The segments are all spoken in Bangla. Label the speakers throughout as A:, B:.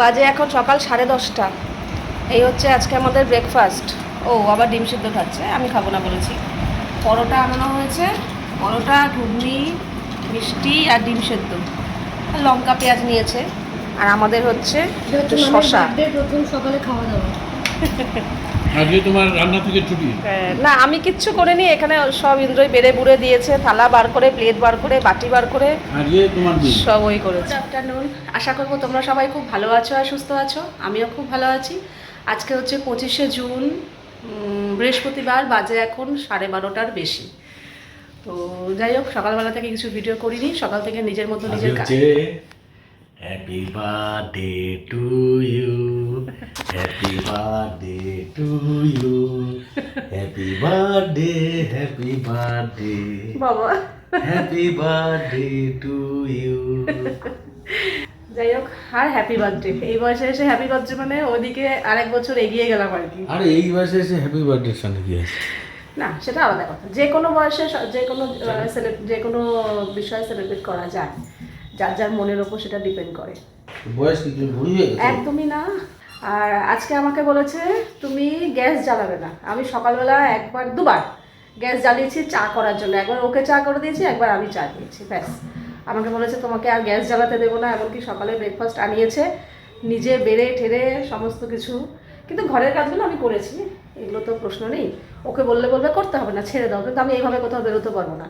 A: বাজে এখন সকাল 10:30। এই হচ্ছে আজকে আমাদের ব্রেকফাস্ট। ও আবার ডিম সিদ্ধ খাচ্ছে, আমি খাবো না বলেছি। পরোটা আনানো হয়েছে, পরোটা, ঘুগনি, মিষ্টি আর ডিম সেদ্ধ, লঙ্কা পেঁয়াজ নিয়েছে। আর আমাদের হচ্ছে শশা।
B: প্রথম সকালে খাওয়া দাওয়া।
C: আজকে তোমার রান্না থেকে ছুটি?
A: না, আমি কিচ্ছু করিনি, এখানে সব ইন্দ্রই বেড়ে বুড়ে দিয়েছে, থালা বার করে, প্লেট বার করে, বাটি বার করে,
C: আজকে তোমার দিন।
A: সব ওই করেছে। গুড আফটারনুন, আশা করবো তোমরা সবাই খুব ভালো আছো আর সুস্থ আছো। আমিও খুব ভালো আছি। আজকে হচ্ছে 25শে জুন, বৃহস্পতিবার, বাজে এখন 12:30 বেশি। তো যাই হোক, সকালবেলা থেকে কিছু ভিডিও করিনি, সকাল থেকে নিজের মতো নিজের কাজ।
C: Happy birthday to you, happy birthday to you, happy birthday, happy birthday
A: বাবা,
C: হ্যাপি বার্থডে টু ইউ।
A: যাই হোক, আর হ্যাপি বার্থডে। এই বয়সে এসে হ্যাপি বার্থডে মানে ওদিকে আরেক বছর এগিয়ে গেলাম আর কি।
C: আরে এই বয়সে এসে হ্যাপি বার্থডে সঙ্গে কি আছে?
A: না, সেটা আলাদা কথা। যে কোনো বয়সে যে কোনো বিষয়ে সেলিব্রেট করা যায়, যার যার মনের ওপর সেটা ডিপেন্ড করে।
C: বয়স কি তুমি বুড়ি হয়ে গেছো?
A: একদমই না। আর আজকে আমাকে বলেছে তুমি গ্যাস জ্বালাবে না। আমি সকালবেলা দুবার গ্যাস জ্বালিয়েছি চা করার জন্য। একবার ওকে চা করে দিয়েছি, একবার আমি চা দিয়েছি, ব্যাস। আমাকে বলেছে তোমাকে আর গ্যাস জ্বালাতে দেবো না। এমনকি সকালে ব্রেকফাস্ট আনিয়েছে, নিজে বেড়ে ঠেড়ে সমস্ত কিছু। কিন্তু ঘরের কাজগুলো আমি করেছি, এগুলো তো প্রশ্ন নেই। ওকে বললে বলবে করতে হবে না, ছেড়ে দাও। কিন্তু আমি এইভাবে কোথাও বেরোতে পারবো না।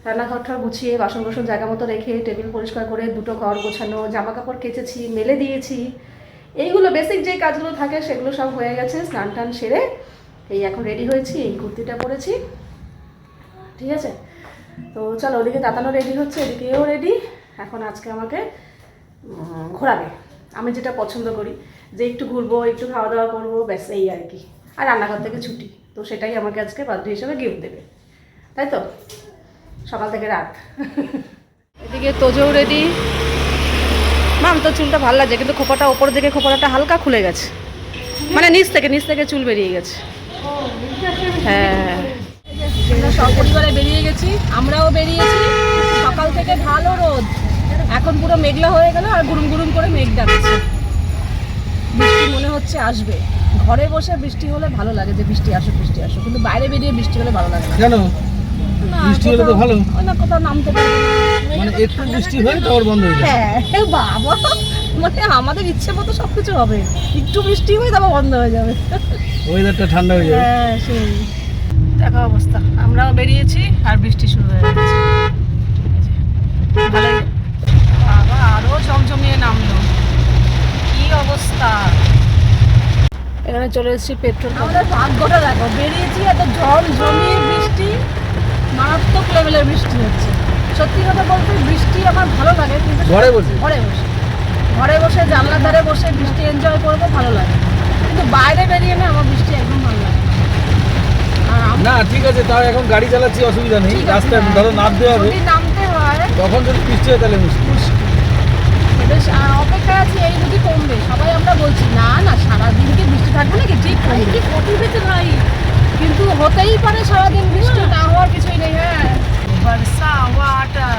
A: রান্নাঘরটা গুছিয়ে, বাসন কোসন জায়গা মতো রেখে, টেবিল পরিষ্কার করে, দুটো ঘর গোছানো, জামা কাপড় কেচেছি, মেলে দিয়েছি। এইগুলো বেসিক যে কাজগুলো থাকে সেগুলো সব হয়ে গেছে। স্নান টান সেরে এই এখন রেডি হয়েছি, এই কুর্তিটা পরেছি, ঠিক আছে। তো চলো, ওদিকে তাতানো রেডি হচ্ছে, এদিকেও রেডি। এখন আজকে আমাকে ঘোরাবে। আমি যেটা পছন্দ করি, যে একটু ঘুরবো, একটু খাওয়া দাওয়া করবো, ব্যাস এই আর কি। আর রান্নাঘর থেকে ছুটি, তো সেটাই আমাকে আজকে বার্থডে হিসেবে গিফট দেবে, তাই তো। সকাল থেকে রাত। এদিকে তোজও রেডি। মাম, তো চুলটা ভালো লাগছে, কিন্তু খোপাটা ওপর দিকে, খোপাটা হালকা খুলে গেছে, মানে নিচ থেকে চুল বেরিয়ে গেছে। হ্যাঁ, আমরা সপরিবারে বেরিয়ে গেছি, আমরাও বেরিয়েছি। সকাল থেকে ভালো রোদ, এখন পুরো মেঘলা হয়ে গেল, আর গুরুম গুরুম করে মেঘ ডাকছে। বৃষ্টি মনে হচ্ছে আসবে। ঘরে বসে বৃষ্টি হলে ভালো লাগে, যে বৃষ্টি আসো বৃষ্টি আসো, কিন্তু বাইরে বেরিয়ে বৃষ্টি হলে ভালো লাগে না।
C: কেন? বৃষ্টি হলে তো ভালো।
A: না, কোথাও নামতে পারবো না।
C: মানে একটু বৃষ্টি হয় তারপর বন্ধ হয়ে যায়।
A: হ্যাঁ বাবা, মানে আমাদের ইচ্ছে মতো সবকিছু হবে। একটু বৃষ্টি হয়ে তারপর বন্ধ হয়ে যাবে,
C: ওয়েদারটা ঠান্ডা হয়ে যাবে।
A: হ্যাঁ সেই দেখা অবস্থা। আমরাও বেরিয়েছি আর বৃষ্টি শুরু হয়ে গেছে। ভালোই, বাবা আরো চমচমিয়ে নামলো, কি অবস্থা। এখানে চলে এসেছি পেট্রোল। আমাদের ভাগ্যটা দেখো, বেরিয়েছি এত ঝমঝমিয়ে বৃষ্টি, মারাত্মক লেভেলের বৃষ্টি হচ্ছে। সত্যি কথা বলতে বৃষ্টি আমার ভালো লাগে, কিন্তু ঘরে বসে জানলার ধারে বসে বৃষ্টি এনজয় করবো, ভালো লাগে। কিন্তু বাইরে বেরিয়ে না, আমার বৃষ্টি একদম ভালো লাগে
C: না। ঠিক আছে, তাও এখন গাড়ি চালাচ্ছি, অসুবিধা নেই। রাস্তায় ধরো নামতে হবে,
A: নামতে হয়,
C: তখন যদি বৃষ্টি হয় তাহলে মুশকিল।
A: বেশ অপেক্ষায় আছি, এই যদি কমবে। সবাই আমরা বলছি না না, সারাদিন কি বৃষ্টি থাকবে নাকি, ঠিক কি ক্ষতি পেতে ভাই। কিন্তু হতেই পারে সারাদিন বৃষ্টি, না হওয়ার কিছুই নেই। হ্যাঁ, বর্ষা ওয়াটার,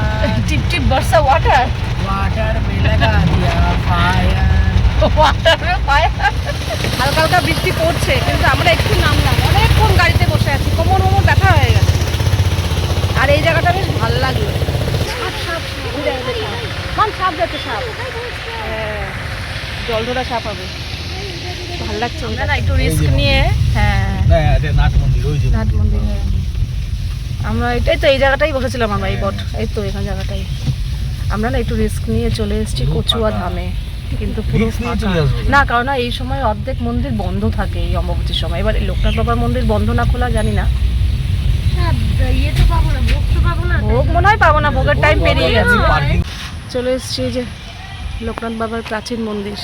A: টিপ টিপ বর্ষা ওয়াটার, ওয়াটার মে লাগা দিয়া ফায়ার, ওয়াটার মে ফায়ার। হালকা হালকা বৃষ্টি পড়ছে, কিন্তু আমরা একটু নামলাম, অনেকক্ষণ গাড়িতে বসে আছি, কোমর মোমর ব্যথা হয়ে গেছে। আর এই জায়গাটা বেশ ভালো লাগলো। সাপ যাচ্ছে, সাপ, হ্যাঁ, জল ধরা সাপ হবে, ভালো লাগছে। না একটু রিস্ক নিয়ে, হ্যাঁ,
C: নাট মন্দির,
A: হ্যাঁ। আমরা এটাই তো, এই জায়গাটাই বসেছিলাম আমরা, এই তো এখানে জায়গাটাই। আমরা না একটু রিস্ক নিয়ে চলে এসেছি কচুয়া ধামে, কিন্তু পুরো ফাঁকা। না, কারণ এই সময় অর্ধেক মন্দির বন্ধ থাকে এই অমাবস্যার সময়। এবার লোকনাথ বাবার মন্দির বন্ধ না খোলা জানি না। ভোগ মনে হয় পাবো না, ভোগের টাইম পেরিয়ে গেছে। চলে এসেছি যে লোকনাথ বাবার প্রাচীন মন্দির,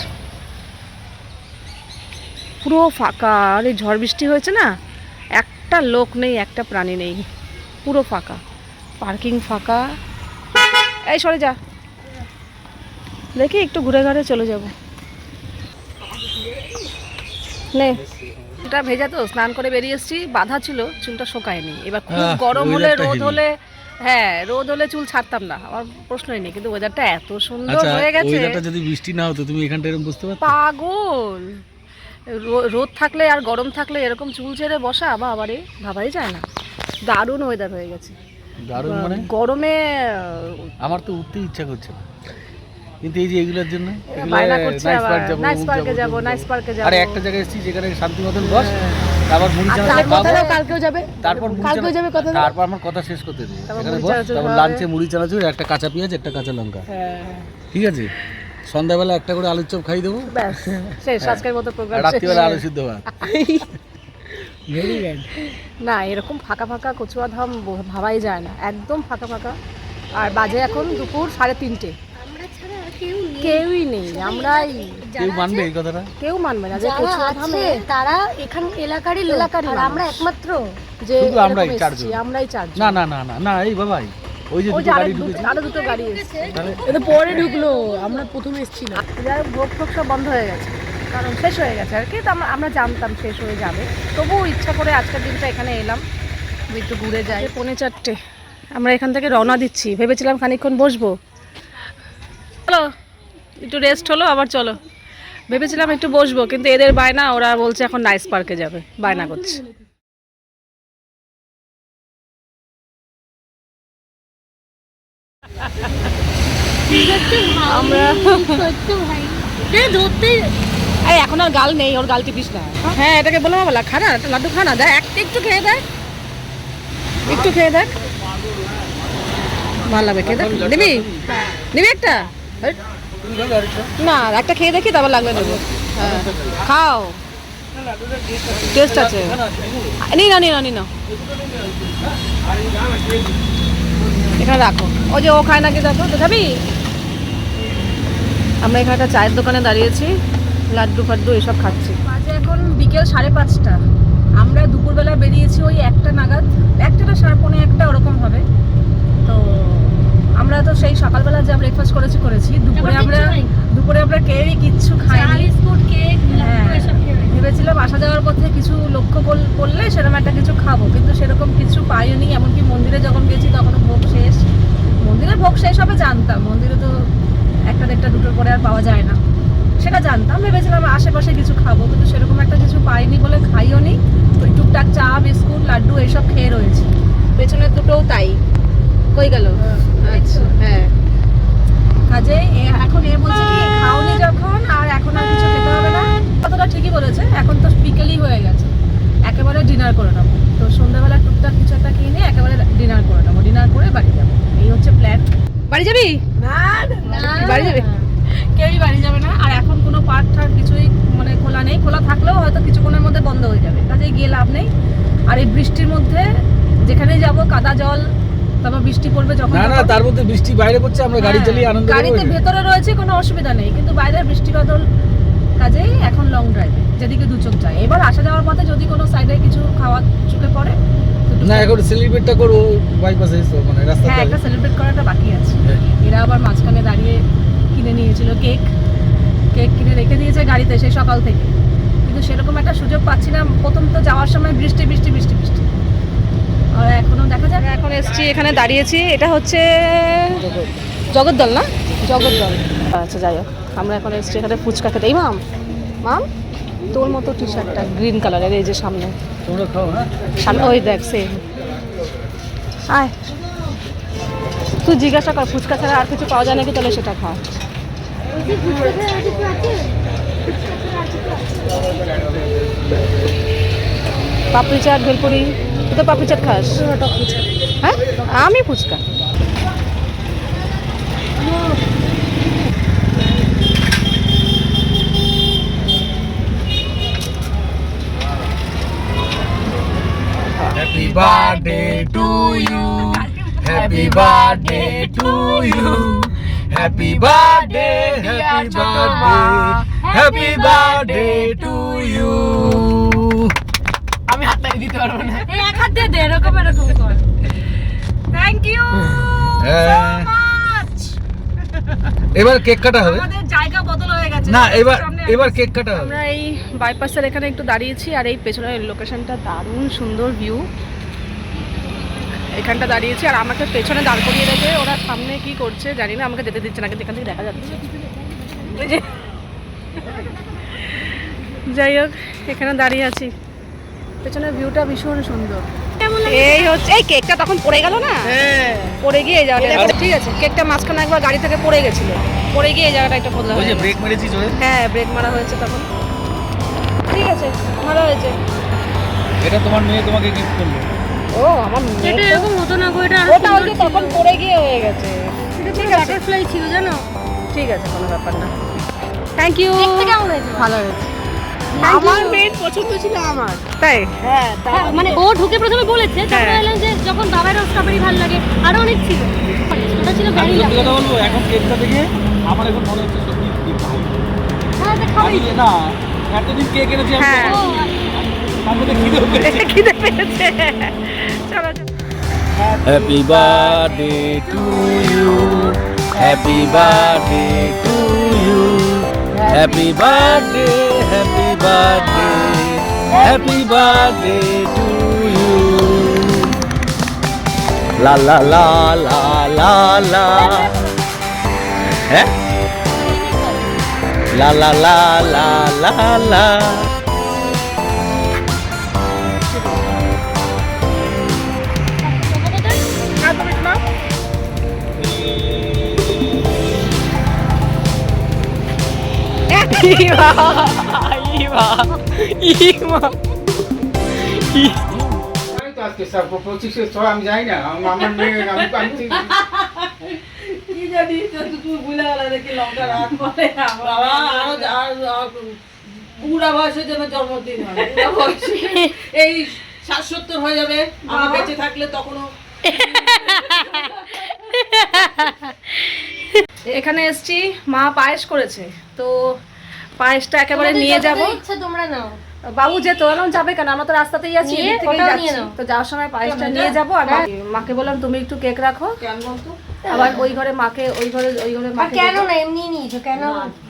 A: পুরো ফাঁকা। আর এই ঝড় বৃষ্টি হয়েছে না, একটা লোক নেই, একটা প্রাণী নেই, পুরো ফাঁকা, পার্কিং ফাঁকা। এই সরে যা, দেখি একটু ঘুরে ঘুরে চলে যাব। নে, চুলটা ভেজা তো, স্নান করে বেরিয়ে এসেছি, বাঁধা ছিল, চুলটা শোকায়নি। এবার খুব গরম হলে, রোদ হলে হ্যাঁ, রোদ হলে চুল ছাড়তাম না, আমার প্রশ্নই নেই, কিন্তু ওয়েদারটা এত সুন্দর
C: আচ্ছা
A: হয়ে গেছে।
C: ওয়েদারটা যদি বৃষ্টি না হতো তুমি এখানটা এরকম বুঝতে পারতে?
A: পাগল, রোদ থাকলে আর গরম থাকলে এরকম চুল ছেড়ে বসা বাবারে, ভাবাই যায় না। দারুণ ওয়েদার হয়ে গেছে।
C: দারুণ মানে
A: গরমে
C: আমার তো উঠতে ইচ্ছা করছে না, কিন্তু এই যে এগুলোর জন্য
A: বায়না করছে আবার নাইস পার্কে যাবো, নাইস পার্কে যাবো।
C: আরে একটা জায়গায় এসেছি যেখানে শান্তি মতন বস, তারপর মুড়ি চানাচুর
A: তার
C: খাবো,
A: কথাটাও কালকেও যাবে,
C: তারপর
A: কালকেও যাবে কথা দাও।
C: তারপর আমার কথা শেষ করতে দিই,
A: তারপর
C: এখানে
A: মুড়ি
C: বস,
A: চানাচুর
C: তারপর
A: খাওয়াবে।
C: লাঞ্চে মুড়ি চানাচুর, একটা কাঁচা পেঁয়াজ, একটা কাঁচা লঙ্কা,
A: হ্যাঁ,
C: ঠিক আছে? সন্ধ্যাবেলা একটা করে আলুর চপ খাই দেবো,
A: ব্যাস শেষ আজকের মতো
C: আর
A: প্রোগ্রাম।
C: রাত্রিবেলা আলু সিদ্ধ ভাত। Very good.
A: না, এরকম ফাঁকা ফাঁকা কচুয়া ধাম ভাবাই যায় না, একদম ফাঁকা ফাঁকা। আর বাজে এখন দুপুর 3:30,
B: আমরা ছাড়া আর কেউ নেই।
A: কেউই নেই, আমরাই।
C: কেউ মানবে এই কথাটা?
A: কেউ মানবে না যে
B: যারা
A: কচুয়া
B: আছে
A: ধামে
B: তারা এখান এলাকারই লোক,
A: এলাকারই
B: আর
A: মানুষ।
B: আমরা একমাত্র
A: যে
C: শুধু আমরাই
A: এরকম
C: চারজন।
A: এসেছি, আমরাই চারজন।
C: না না না না না, এই বাবাই ওই যে
A: ওই
C: দুটো
A: যে
C: গাড়ি ঢুকেছে,
A: আরো দুটো গাড়ি এসেছে,
C: তাহলে
B: এটা পরে ঢুকলো, আমরা প্রথমে এসেছি না।
A: যাই হোক, ভোগ টোগ সব বন্ধ হয়ে গেছে, কারণ শেষ হয়ে গেছে আর কি। তো আমরা জানতাম শেষ হয়ে যাবে, তবুও ইচ্ছা করে আজকের দিনটা এখানে এলাম, একটু ঘুরে যাই। 4:45 আমরা এখান থেকে রওনা দিচ্ছি, ভেবেছিলাম খানিকক্ষণ বসবো, চলো একটু রেস্ট হলো, আবার চলো। ভেবেছিলাম একটু বসবো, কিন্তু এদের বায়না, ওরা বলছে এখন নাইস পার্কে যাবে, বায়না করছে। আমরা
B: সত্য ভাই, ধরতে
A: আরে এখন আর গাল নেই, ওর গাল টিপিস না। হ্যাঁ, এটাকে বলো বলা, খানা একটা লাড্ডু খানা দেয়, একটু খেয়ে দেয়, একটু খেয়ে দেখ, ভালো লাগবে, খেয়ে দেখ। নিবি নিবি একটা? হেট। না, একটা খেয়ে দেখি, তারপর লাগলে নেবো। হ্যাঁ, খাও, টেস্ট আছে। নি না নি না নি না, এখানে রাখো। ওই যে ও খায় নাকি, দেখো তো, খাবি? আমরা এখানে একটা চায়ের দোকানে দাঁড়িয়েছি, লাড্ডু ফাড্ডু এসব খাচ্ছি। বাজে এখন বিকেল 5:30। আমরা দুপুরবেলা বেরিয়েছি ওই 1টা নাগাদ, 1টা না 1:45 ওরকম হবে। তো আমরা তো সেই সকালবেলা যা ব্রেকফাস্ট করেছি, দুপুরে আমরা কেউই কিচ্ছু খাইনি।
B: বিস্কুট, কেক,
A: হ্যাঁ,
B: এসব খেয়ে
A: ভেবেছিলাম আসা যাওয়ার পথে কিছু লক্ষ্য করলে সেরকম একটা কিছু খাবো, কিন্তু সেরকম কিছু পাইনি। এমনকি মন্দিরে যখন গেছি তখনও ভোগ শেষ। মন্দিরে ভোগ শেষ হবে জানতাম, মন্দিরে তো 1টা 1:30 2টোর পরে আর পাওয়া যায় না, সেটা জানতাম। ভেবেছিলাম আশেপাশে কিছু খাবো, কিন্তু সেরকম একটা কিছু পাইনি বলে খাইও নি। ওই টুকটাক চা, বিস্কুট, লাড্ডু এইসব খেয়ে রয়েছে। পেছনের দুটোও তাই। কই গেল? আচ্ছা, হ্যাঁ। কাজে এখন বলছে কি, খাওনি যখন আর এখন আর কিছু খেতে হবে না। কতটা ঠিকই বলেছে, এখন তো বিকেলই হয়ে গেছে, একেবারে ডিনার করে নেবো। তো সন্ধ্যাবেলা টুকটাক কিছু একটা কিনে একেবারে ডিনার করে নেবো, ডিনার করে বাড়ি যাবো, এই হচ্ছে প্ল্যান। বাড়ি যাবি? বাড়ি যাবে? কেউই বাড়ি যাবে না। আর এখন কোনো পার্ক ঠার্ক কিছুই মানে খোলা নেই, খোলা থাকলেও হয়তো কিছুক্ষণের মধ্যে বন্ধ হয়ে যাবে, কাজে গিয়ে লাভ নেই। আর এই বৃষ্টির মধ্যে যেখানেই যাব কাদা জল, তারপর বৃষ্টি পড়বে যখন।
C: না না, তার মধ্যে বৃষ্টি বাইরে পড়ছে, আমরা গাড়ি চালিয়ে আনন্দ করব।
A: গাড়িতে ভেতরে রয়েছে, কোনো অসুবিধা নেই, কিন্তু বাইরে বৃষ্টি বাদল, কাজেই এখন লং ড্রাইভে যেদিকে দু চোখ যায়। এবার আসা যাওয়ার পথে যদি কোনো সাইডে কিছু খাওয়া চোখে পড়ে তো
C: না, এখন সেলিব্রেটটা করবো বাইপাসে, মানে রাস্তাতে।
A: হ্যাঁ, একটা সেলিব্রেট করাটা বাকি আছে।
C: হ্যাঁ।
A: এরা আবার মাঝখানে দাঁড়িয়ে কিনে নিয়েছিল কেক কিনে রেখে দিয়েছে গাড়িতে সেই সকাল থেকে, কিন্তু সেরকম একটা সুযোগ পাচ্ছি না। প্রথম তো যাওয়ার সময় বৃষ্টি, আর এখনো দেখা যাক। এখন এসছি, এখানে দাঁড়িয়েছি, এটা হচ্ছে জগদ্দল না, জগদ্দল। আচ্ছা, যাই হোক, আমরা এখন এসছি এখানে ফুচকা খেতে। এই মাম তোর মতো টি শার্টটা গ্রিন কালারের, এই যে সামনে
C: তোমরা খাও। হ্যাঁ,
A: সামনে ওই দেখ, সেম। আয়, তুই জিজ্ঞাসা কর ফুচকা ছাড়া আর কিছু পাওয়া যায় নাকি, তাহলে সেটা খা। পাপড়ি চাট, ভেলপুরি। তুই তো পাপড়ি চাট খাস? হ্যাঁ, আমি fuchka.
C: Happy birthday to you. Happy birthday to you. Happy birthday, happy birthday, happy birthday to you. আমি হাত লাগিয়ে দিতে পারবো না।
A: এই এক হাত দিয়ে দে, এরকম কর। Thank you so much.
C: এবার কেক কাটা হবে।
A: আমাদের জায়গা বদল হয়ে গেছে
C: না, এবার কেক কাটা হবে।
A: আমরা এই বাইপাসের এখানে একটু দাঁড়িয়েছি, আর এই পেছনের লোকেশনটা দারুণ সুন্দর ভিউ। এখানটা দাঁড়িয়েছি আর আমাকে পেছনে দাঁড় করিয়ে রেখে ওরা সামনে কি করছে জানি না, আমাকে যেতে দিচ্ছে না, কিন্তু এখান থেকে দেখা যাচ্ছে। ওই যে যাই হোক এখানে দাঁড়িয়ে আছি, পেছনের ভিউটা ভীষণ সুন্দর। এই হচ্ছে এই কেকটা তখন পড়ে গেল না, পড়ে গিয়ে এই জায়গাটা, ঠিক আছে কেকটা মাঝখানে একবার গাড়ি থেকে পড়ে গেছিল, পড়ে গিয়ে এই জায়গাটা একটা বদলা
C: ওই যে
A: হয়েছে।
C: ব্রেক মেরেছিস ওই
A: হ্যাঁ ব্রেক মারা হয়েছে তখন, ঠিক আছে ভালো হয়েছে।
C: এটা তোমার মেয়ে তোমাকে গিফট করলো।
A: ও আমার মেয়ে
B: এটা
A: তো-
B: এরকম হতো না গো, এটা
A: ওটা ওই যে তখন পড়ে গিয়ে হয়ে গেছে। ঠিক আছে
B: বাটারফ্লাই ছিল জানো।
A: ঠিক আছে কোনো ব্যাপার না। Thank you.
B: দেখতে কেমন হয়েছে?
A: ভালো হয়েছে।
B: Thank
A: আমার
B: you.
A: মেয়ের পছন্দ ছিল আমার, তাই হ্যাঁ
B: হ্যাঁ, মানে ও ঢুকে প্রথমে বলেছে, তারপরে
A: হ্যাঁ।
B: এলাম যে যখন বাবার স্ট্রবেরি ভালো লাগে, আরো অনেক ছিল, ওটা ছিল
C: আমি
B: ভ্যানিলা।
C: সত্যি কথা বলবো, এখন কেকটা দেখে আমার এখন মনে হচ্ছে সত্যি কি ভালো।
B: হ্যাঁ এটা খাবেই।
C: আমি না এতদিন কেক এনেছি আমি
A: হ্যাঁ।
B: ও,
C: তার মধ্যে খিদেও পেয়েছে।
A: খিদে পেয়েছে। চলো চলো।
C: Happy birthday to you. Happy birthday to you. Happy birthday, happy birthday, happy birthday to you. La la la la la la. Eh? La la la la la la.
D: আমি তো আজকে সব 25-6 আমি যাই না, আমার মেয়ে আমি
A: কি জানি তুই ভুলে গেলে দেখি লঙ্কা রাত বলে বাবা আর পুরা বয়সের জন্য জন্মদিন হয়, পুরা বয়সে এই 60-70 হয়ে যাবে আমরা বেঁচে থাকলে তখনও। এখানে এসছি, মা পায়েস করেছে, তো পায়েসটা একেবারে
B: তোমাদের
A: নিয়ে যাব।
B: যতটা ইচ্ছা তোমরা নাও।
A: বাবু যে তোলানো যাবে কেন, আমরা তো রাস্তাতেই আছি,
B: নিয়ে
A: এদিক থেকেই
B: ওটাও
A: যাচ্ছি।
B: নিয়ে নাও।
A: তো যাওয়ার সময় পায়েসটা নিয়ে যাব। আর মাকে বললাম তুমি একটু কেক রাখো, আবার ওই ঘরে মাকে ওই ঘরে
B: আর
A: মাকে
B: কেন
A: দেবো।
B: না এমনি নিয়েছো কেন?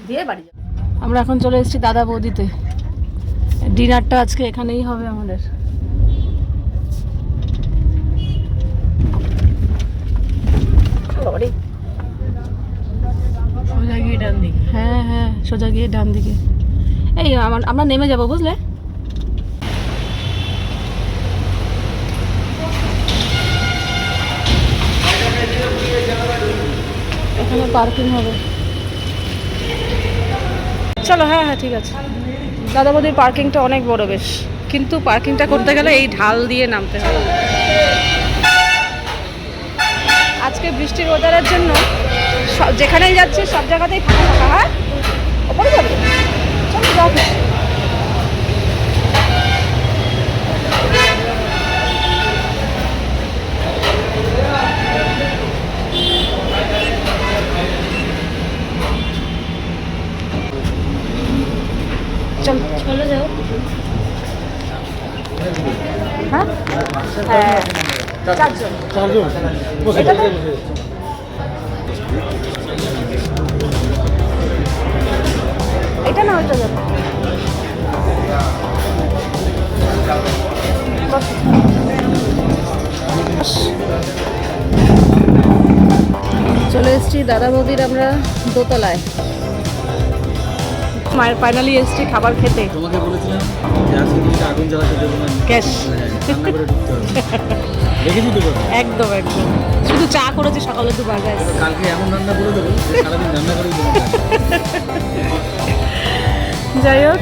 A: দিয়ে বাড়ি যাবো। আমরা এখন চলে এসেছি দাদা বৌদিতে, ডিনারটা আজকে এখানেই হবে আমাদের। সোজা গিয়ে ডান দিকে, হ্যাঁ হ্যাঁ সোজা গিয়ে ডান দিকে। এই আমরা নেমে যাব বুঝলে। এখানে পার্কিং হবে। চলো হ্যাঁ হ্যাঁ ঠিক আছে। দাদা বৌদির পার্কিংটা অনেক বড় বেশ, কিন্তু পার্কিংটা করতে গেলে এই ঢাল দিয়ে নামতে হবে। আজকে বৃষ্টির ওয়েদারের জন্য যেখানেই যাচ্ছে সব জায়গাতেই ফাঁকা ফাঁকা। হ্যাঁ ওপরে যাবে, চলো যাও। চল
B: চলে যাও।
A: হ্যাঁ হ্যাঁ চারজন। এটা না ওইটা যাবে। চলে এসেছি দাদা বৌদির আমরা দোতলায়, মায়ের ফাইনালি এসেছি খাবার খেতে।
C: তোমাকে বলেছিলাম যে আজকে তুমি আগুন জ্বালাতে দেবো না,
A: গ্যাস
C: রান্না করে ঢুকতে হবে। দেখেছি তো কথা।
A: একদম একদম, শুধু চা করেছি সকালে দুবার গ্যাস।
C: কালকে এমন রান্না করে দেবো যে সারাদিন রান্না করেই দেবো।
A: যাই হোক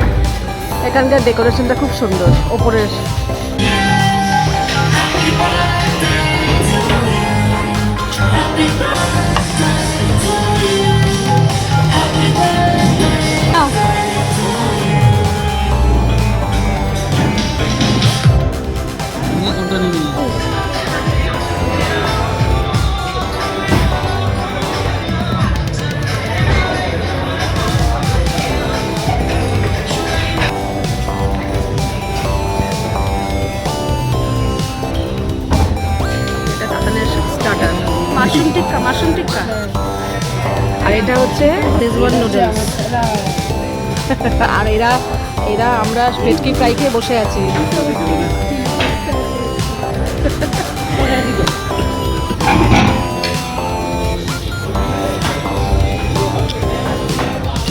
A: এখানকার ডেকোরেশনটা খুব সুন্দর, ওপরের
C: নিয়ে কোনটা নিবি?
A: এটা কাতানের স্টার্টার, মাশরুম টিক্কা। আর এটা হচ্ছে শেজওয়ান নুডলস। আর এরা আমরা ভেটকি ফ্রাই খেয়ে বসে আছি।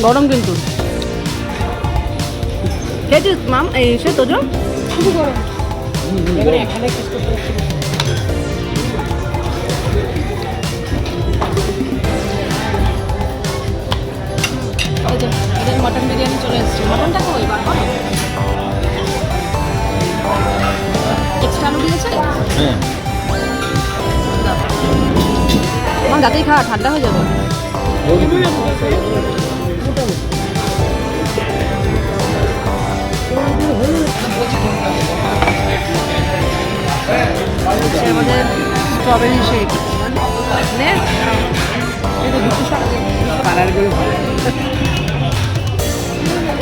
A: গরম কিন্তু খেয়েছিস মাম এই সে তোজো
B: খুব গরম।
A: ওই যে ওদের মটন বিরিয়ানি চলে এসেছে মটনটা কই বার করো এক্সট্রা আলু দিয়েছে
C: হ্যাঁ
A: আমার দাঁতেই খাওয়া ঠান্ডা হয়ে যাবে আমাদের স্ট্রবেরি শেক নে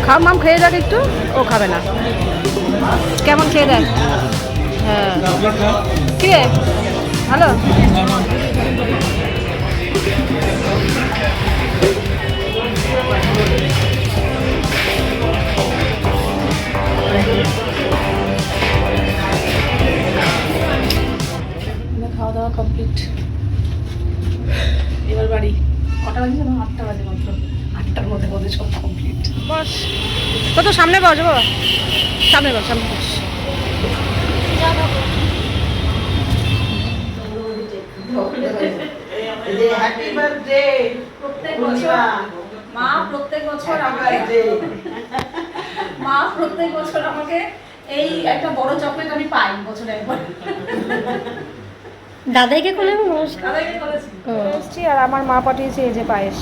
A: খাও মাম খেয়ে দেখ একটু ও খাবে না কেমন খেয়ে দেখ হ্যাঁ কি রে? ভালো খাওয়া দাওয়া কমপ্লিট এবার বাড়ি কটা বাজে যেন 8টা বাজে মাত্র 8টার মধ্যে মধ্যে সব কমপ্লিট বস কত সামনে বস বাবা সামনে বস সামনে বস প্রত্যেক বছর মা প্রত্যেক বছর আমাকে এই একটা বড় চকলেট আমি পাই বছরে একবার
B: দাদাইকে কোলে নমস্কার।
A: এসছি আর আমার মা পাঠিয়েছে এই যে পায়েস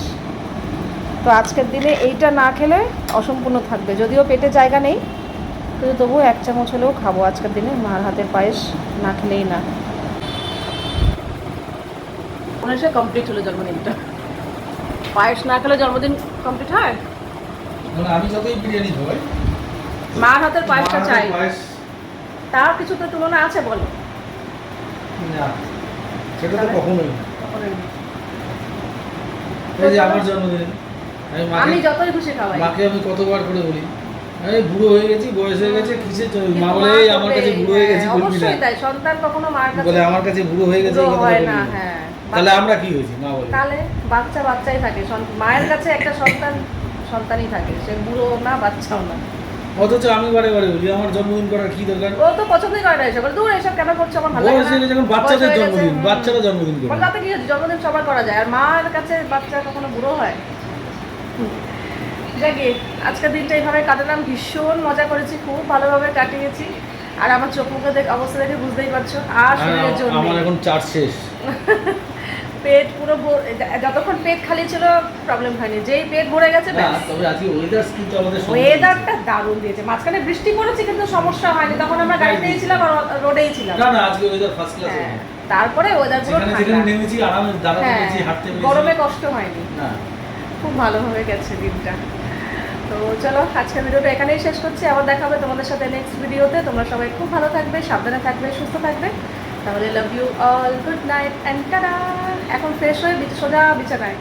A: তো আজকের দিনে এইটা না খেলে অসম্পূর্ণ থাকবে যদিও পেটে জায়গা নেই কিন্তু তবুও 1 চামচ হলেও খাবো আজকের দিনে মার হাতের পায়েস না খেলেই না মনে হয় কমপ্লিট হলো জন্মদিনটা পায়েস না খেলে জন্মদিন কমপ্লিট হয়
C: মানে আমি যতই বিরিয়ানি খাই
A: মার হাতের পায়েসটা চাই
C: পায়েস
A: তার কিছু তো তুলনা আছে বলো
C: না সেটা তো কখনোই না।
A: কখনোই না।
C: এই যে আমার জন্মদিন
A: আমি যতই খুশি খাওয়াই
C: মাকে আমি কতবার করে বলি এই বুড়ো হয়ে গেছি বয়স হয়ে গেছে কিসের জন্য মা বলে এই আমার কাছে বুড়ো হয়ে গেছি বলবি না
A: অবশ্যই তাই সন্তান কখনো মার কাছে
C: বলে আমার কাছে বুড়ো হয়ে গেছে এই
A: বুড়ো
C: কথা
A: হয়
C: বলবি
A: না
C: না।
A: হ্যাঁ
C: তাহলে আমরা কি হয়েছি মা বলে
A: তাহলে বাচ্চা বাচ্চাই থাকে মায়ের কাছে একটা সন্তানই থাকে সে বুড়ো না বাচ্চাও না
C: অথচ আমি বারে বারে বলি আমার জন্মদিন করার কি দরকার
A: ও তো পছন্দই করে না এসব দূর এসব কেন করছো আমার ভালো লাগে
C: বয়স হয়ে গেছে, যখন বাচ্চাদের জন্মদিন বাচ্চারা জন্মদিন করে
A: বল তাতে কি হচ্ছে জন্মদিন সবার করা যায় আর মার কাছে বাচ্চা কখনো বুড়ো হয় যাকে আজকের দিনটা এইভাবে কাটালাম ভীষণ মজা করেছি খুব ভালোভাবে কাটিয়েছি আর আমার চোখ মুখে অবস্থা দেখে বুঝতেই পারছো আর শরীরের জন্য
C: আমার এখন চার্জ শেষ
A: পেট পুরো যতক্ষণ পেট খালি ছিল প্রবলেম হয়নি যেই পেট ভরে গেছে
C: না তবে আজকে ওয়েদার কিন্তু আমাদের
A: ওয়েদারটা দারুণ দিয়েছে মাঝখানে বৃষ্টি পড়েছে কিন্তু সমস্যা হয়নি তখন আমরা গাড়িতেই ছিলাম আর রোডেই ছিলাম
C: না না আজকে ওয়েদার ফার্স্ট ক্লাস
A: হ্যাঁ তারপরে ওয়েদার পুরো
C: যেখানে যেখানে
A: ঠান্ডা
C: নেমেছি আরামে দাঁড়াতে
A: হ্যাঁ
C: পেরেছি হাঁটতে পেরেছি
A: গরমে কষ্ট হয়নি
C: না
A: খুব ভালোভাবে গেছে দিনটা তো চলো আজকের ভিডিওটা এখানেই শেষ করছি আবার দেখা হবে তোমাদের সাথে নেক্সট ভিডিওতে তোমরা সবাই খুব ভালো থাকবে সাবধানে থাকবে সুস্থ থাকবে তাহলে love you all good night and tata এখন ফ্রেশ হয়ে সোজা বিছানায়